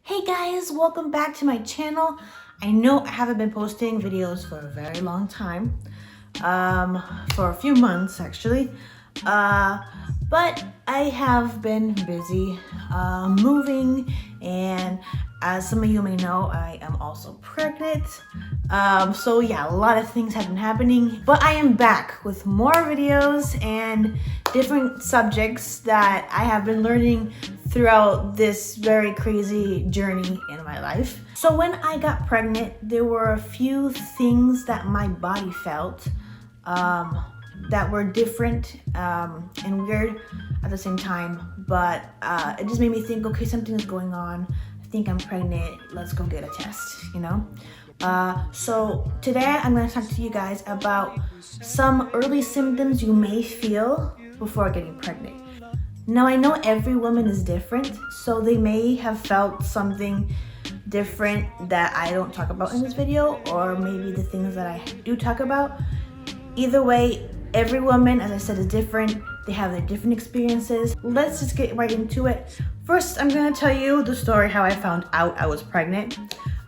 Hey guys, welcome back to my channel. I know I haven't been posting videos for a very long time, for a few months actually, but I have been busy moving, and as some of you may know, I am also pregnant. So yeah, a lot of things have been happening, but I am back with more videos and different subjects that I have been learning throughout this very crazy journey in my life. So when I got pregnant, there were a few things that my body felt that were different and weird at the same time, but it just made me think, okay, something's going on. I think I'm pregnant. Let's go get a test, you know? So today I'm going to talk to you guys about some early symptoms you may feel before getting pregnant. Now I know every woman is different, so they may have felt something different that I don't talk about in this video, or maybe the things that I do talk about. Either way, every woman, as I said, is different. They have their different experiences. Let's just get right into it. First, I'm gonna tell you the story how I found out I was pregnant.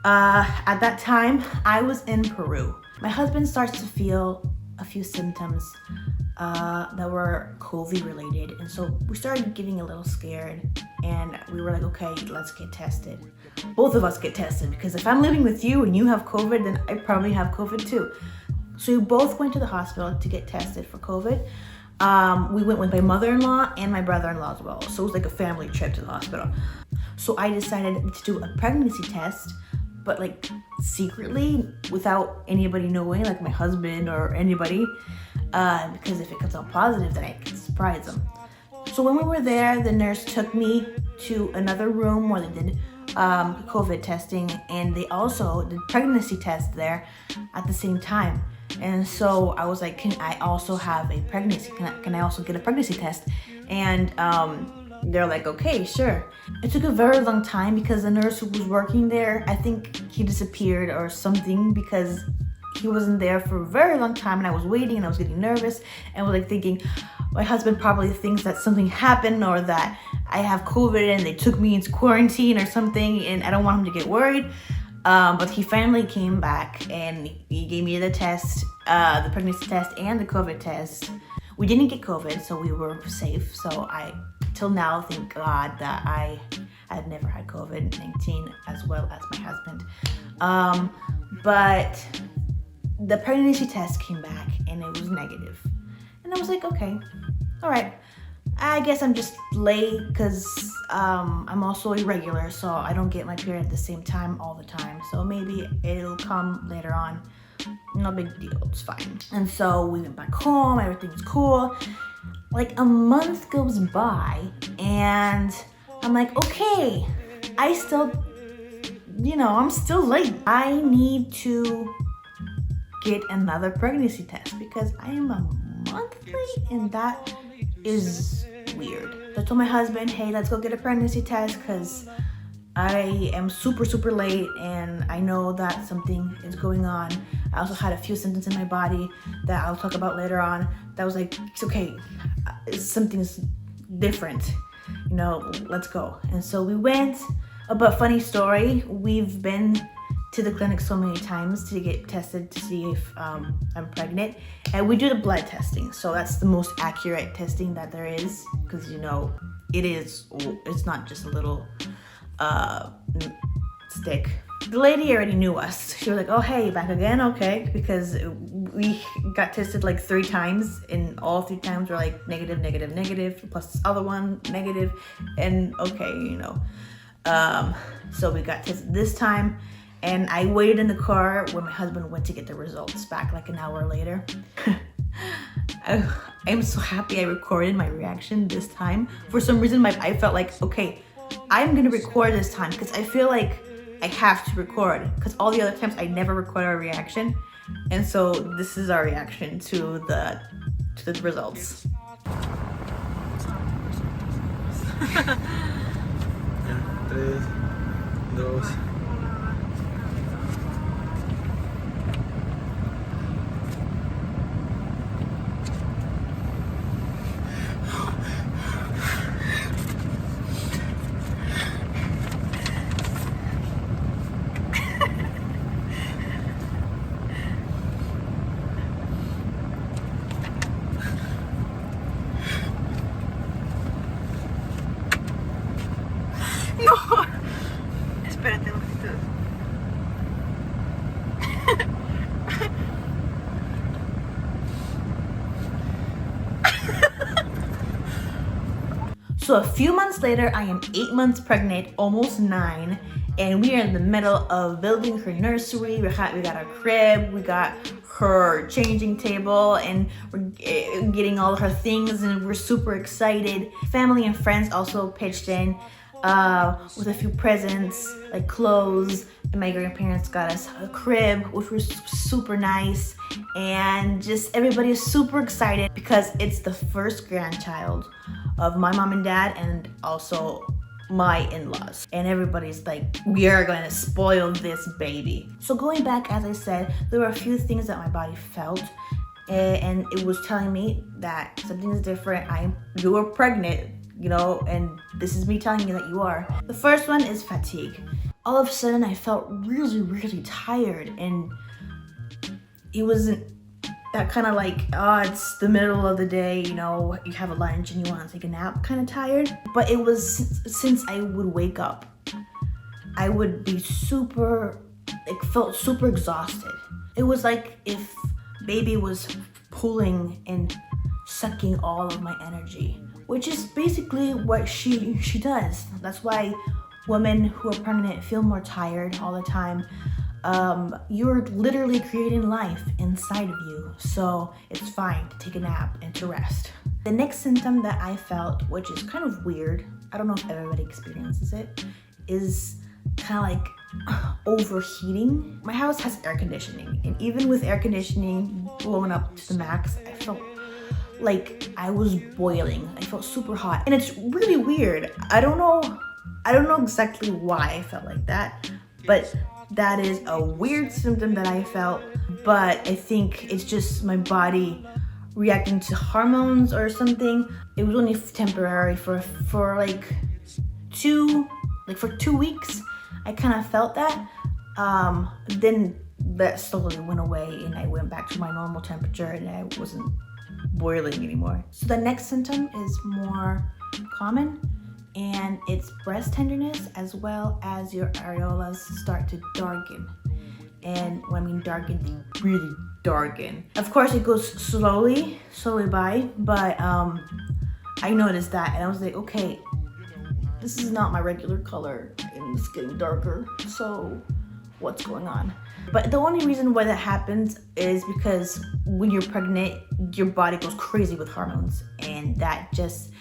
At that time, I was in Peru. My husband starts to feel a few symptoms that were COVID related, and so we started getting a little scared, and we were like, okay, let's get tested. Both of us get tested, because if I'm living with you and you have COVID, then I probably have COVID too. So we both went to the hospital to get tested for COVID. We went with my mother-in-law and my brother-in-law as well, so it was like a family trip to the hospital. So I decided to do a pregnancy test, but like secretly, without anybody knowing, like my husband or anybody, because if it comes out positive, then I can surprise them. So when we were there, the nurse took me to another room where they did COVID testing, and they also did pregnancy tests there at the same time. And so I was like, can I also have a pregnancy? Can I also get a pregnancy test? And they're like, okay, sure. It took a very long time because the nurse who was working there, I think he disappeared or something, because he wasn't there for a very long time, and I was waiting and I was getting nervous and was like thinking, my husband probably thinks that something happened or that I have COVID and they took me into quarantine or something, and I don't want him to get worried. But he finally came back and he gave me the test, the pregnancy test and the COVID test. We didn't get COVID, so we were safe. So I, till now, thank God that I had never had COVID-19, as well as my husband. But the pregnancy test came back and it was negative. And I was like, okay, all right. I guess I'm just late because I'm also irregular, so I don't get my period at the same time all the time. So maybe it'll come later on. No big deal, it's fine. And so we went back home, everything's cool. Like a month goes by and I'm like, okay, I still, I'm still late. I need to get another pregnancy test because I am a month late, and that is weird. So I told my husband, hey, let's go get a pregnancy test because I am super late and I know that something is going on. I also had a few symptoms in my body that I'll talk about later on that was like, it's okay, something's different, let's go. And so we went. But funny story, we've been to the clinic so many times to get tested to see if I'm pregnant, and we do the blood testing, so that's the most accurate testing that there is, because it's not just a little stick. The lady already knew us. She was like, oh hey, back again? Okay, because we got tested like 3 times, and all 3 times were like negative, plus this other one negative, and okay, so we got tested this time. And I waited in the car when my husband went to get the results back like an hour later. I'm so happy I recorded my reaction this time. For some reason, I felt like, okay, I'm gonna record this time because I feel like I have to record, because all the other times I never record our reaction. And so this is our reaction to the results. Tres, dos. So a few months later, I am 8 months pregnant, almost 9, and we are in the middle of building her nursery. We got a crib, we got her changing table, and we're getting all her things, and we're super excited. Family and friends also pitched in with a few presents like clothes, and my grandparents got us a crib, which was super nice, and just everybody is super excited because it's the first grandchild of my mom and dad, and also my in-laws, and everybody's like, we are going to spoil this baby. So going back, as I said, there were a few things that my body felt, and it was telling me that something is different. You are pregnant, you know, and this is me telling you that you are. The first one is fatigue. All of a sudden I felt really, really tired, and it wasn't that kind of like, oh, it's the middle of the day, you know, you have a lunch and you want to take a nap kind of tired. But it was since I would wake up, I would be felt super exhausted. It was like if baby was pulling and sucking all of my energy, which is basically what she does. That's why women who are pregnant feel more tired all the time. You're literally creating life inside of you, so it's fine to take a nap and to rest. The next symptom that I felt, which is kind of weird, I don't know if everybody experiences it, is kind of like overheating. My house has air conditioning, and even with air conditioning blown up to the max, I felt like I was boiling. I felt super hot, and it's really weird. I don't know exactly why I felt like that, but that is a weird symptom that I felt. But I think it's just my body reacting to hormones or something. It was only temporary for like 2 weeks. I kind of felt that. Then that slowly went away, and I went back to my normal temperature, and I wasn't boiling anymore. So the next symptom is more common, and it's breast tenderness, as well as your areolas start to darken. And when I mean darken, they really darken. Of course, it goes slowly by, but I noticed that, and I was like, okay, this is not my regular color, and it's getting darker, so what's going on? But the only reason why that happens is because when you're pregnant, your body goes crazy with hormones, and that just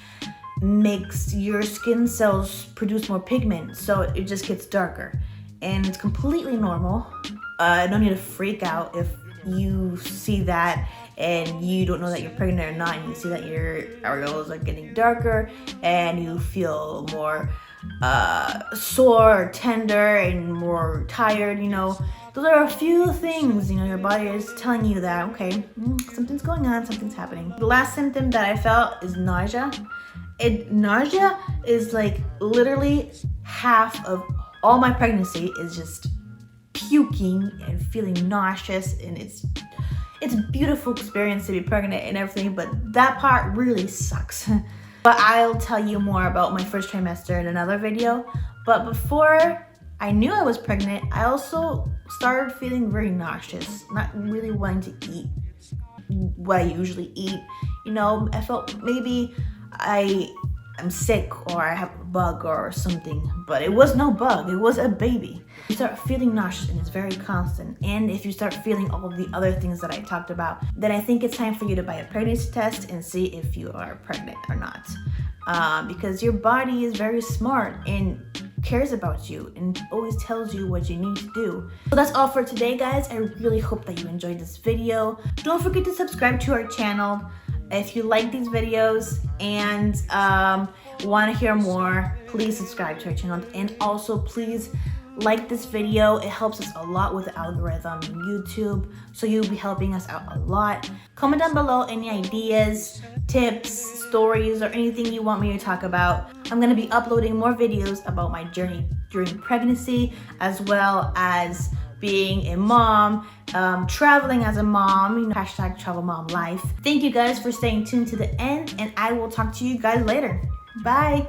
makes your skin cells produce more pigment, so it just gets darker, and it's completely normal. No need to freak out if you see that and you don't know that you're pregnant or not, and you see that your areolas are getting darker and you feel more sore or tender and more tired. You know, those are a few things, you know, your body is telling you that, okay, something's going on, something's happening. The last symptom that I felt is nausea. Nausea is like literally half of all my pregnancy is just puking and feeling nauseous, and it's a beautiful experience to be pregnant and everything, but that part really sucks. But I'll tell you more about my first trimester in another video. But before I knew I was pregnant, I also started feeling very nauseous, not really wanting to eat what I usually eat. You know, I felt maybe I'm sick or I have a bug or something, but it was no bug, it was a baby. You start feeling nauseous, and it's very constant. And if you start feeling all of the other things that I talked about, then I think it's time for you to buy a pregnancy test and see if you are pregnant or not. Because your body is very smart and cares about you and always tells you what you need to do. So that's all for today, guys. I really hope that you enjoyed this video. Don't forget to subscribe to our channel if you like these videos and want to hear more. Please subscribe to our channel, and also please like this video. It helps us a lot with the algorithm on YouTube, so you'll be helping us out a lot. Comment down below any ideas, tips, stories, or anything you want me to talk about. I'm going to be uploading more videos about my journey during pregnancy, as well as being a mom, traveling as a mom, you know, hashtag travel mom life. Thank you guys for staying tuned to the end, and I will talk to you guys later. Bye.